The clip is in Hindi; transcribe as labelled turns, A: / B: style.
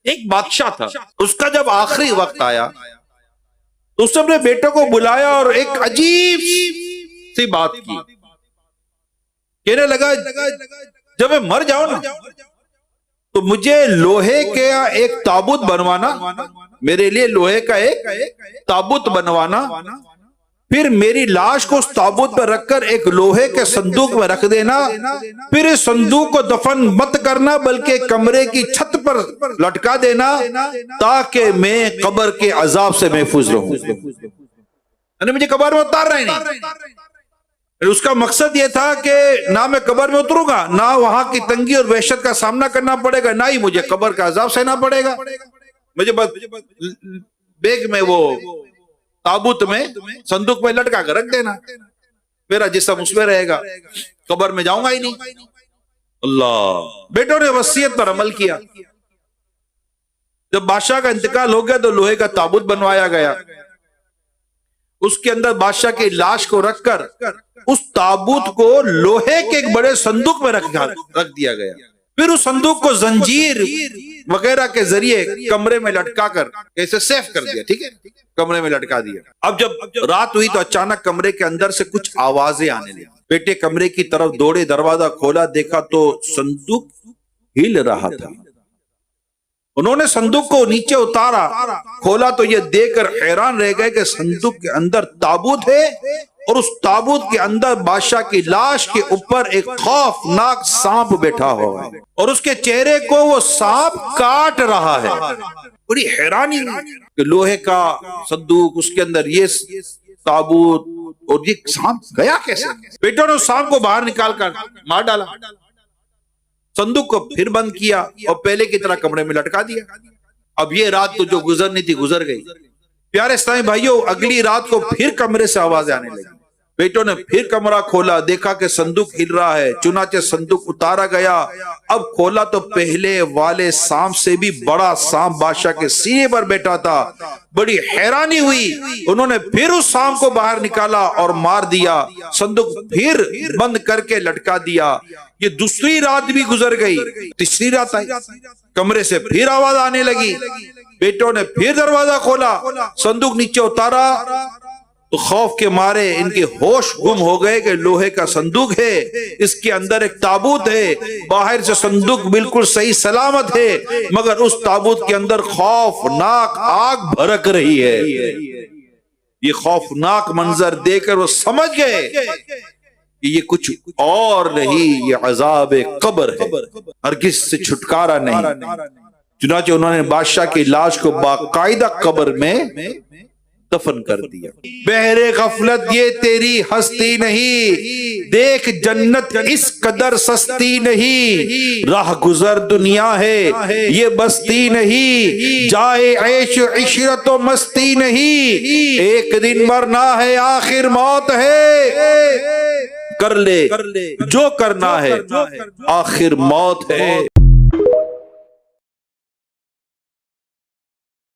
A: एक बादशाह था, उसका जब आखिरी वक्त आया तो उसने अपने बेटे को बुलाया और एक अजीब सी बात की। कहने लगा जब मैं मर जाऊं ना तो मुझे लोहे के एक ताबूत बनवाना, मेरे लिए लोहे का एक ताबूत बनवाना, फिर मेरी लाश को उस ताबूत पर रखकर एक लोहे के संदूक में रख देना, फिर इस संदूक को दफन मत करना बल्कि कमरे की छत पर लटका देना ताकि मैं कब्र के अजाब से महफूज रहूं। यानी मुझे कब्र में उतारना ही नहीं। उसका मकसद यह था कि ना मैं कब्र में उतरूंगा, ना वहां की तंगी और वहशत का सामना करना पड़ेगा, ना ही मुझे कब्र का अजाब सहना पड़ेगा। मुझे बस बैग में वो ताबूत में संदूक में लटका कर रख देना, मेरा जिस्म उसमें रहेगा, कब्र में जाऊंगा ही नहीं। अल्लाह। बेटों ने वसीयत पर अमल किया। जब बादशाह का इंतकाल हो गया तो लोहे का ताबूत बनवाया गया, उसके अंदर बादशाह की लाश को रखकर उस ताबूत को लोहे के एक बड़े संदूक में रख दिया गया। फिर उस संदूक को जंजीर वगैरह के जरिए कमरे में लटका कर कैसे सेफ कर दिया, ठीक है, कमरे में लटका दिया। अब जब रात हुई तो अचानक कमरे के अंदर से कुछ आवाजें आने लगी। बेटे कमरे की तरफ दौड़े, दरवाजा खोला, देखा तो संदूक हिल रहा था। उन्होंने संदूक को नीचे उतारा, खोला तो ये देखकर हैरान रह गए कि संदूक के अंदर ताबूत है और उस ताबूत के अंदर बादशाह की लाश के ऊपर एक खौफनाक सांप बैठा हुआ है और उसके चेहरे को वो सांप काट रहा है। बड़ी हैरानी कि लोहे का संदूक, उसके अंदर ये ताबूत और ये सांप गया कैसे। बेटों ने उस सांप को बाहर निकाल कर मार डाला, संदूक को फिर बंद किया और पहले की तरह कमरे में लटका दिया। अब ये रात तो जो गुजरनी थी गुजर गई। प्यारे इस्लामी भाइयों, अगली रात को फिर कमरे से आवाज आने लगी। बेटों ने फिर कमरा खोला, देखा कि संदूक हिल रहा है, चुनाचे संदूक उतारा गया। अब खोला तो पहले वाले सांप से भी बड़ा सांप बादशाह के सीने पर बैठा था। बड़ी हैरानी हुई, उन्होंने फिर उस सांप को बाहर निकाला और मार दिया, संदूक फिर बंद करके लटका दिया। ये दूसरी रात भी गुजर गई। तीसरी रात आई, कमरे से फिर आवाज आने लगी। बेटों ने फिर दरवाजा खोला, संदूक नीचे उतारा तो खौफ के मारे इनके होश गुम हो गए कि लोहे का संदूक है, इसके अंदर एक ताबूत है, बाहर से संदूक बिल्कुल सही सलामत है, मगर उस ताबूत के अंदर खौफनाक आग भड़क रही है। ये खौफनाक मंजर देखकर वो समझ गए कि ये कुछ और नहीं, ये अजाब कब्र है, हरगिज़ से छुटकारा नहीं। चुनाचे उन्होंने बादशाह की लाश को बाकायदा कब्र में दफन कर दिया। बहरे गफलत ये तेरी हस्ती नहीं, देख जन्नत इस कदर सस्ती नहीं, राह गुजर दुनिया है ये बस्ती नहीं, जाए ऐश इशरत व मस्ती नहीं, एक दिन मरना है आखिर मौत है, कर ले जो करना है आखिर मौत है।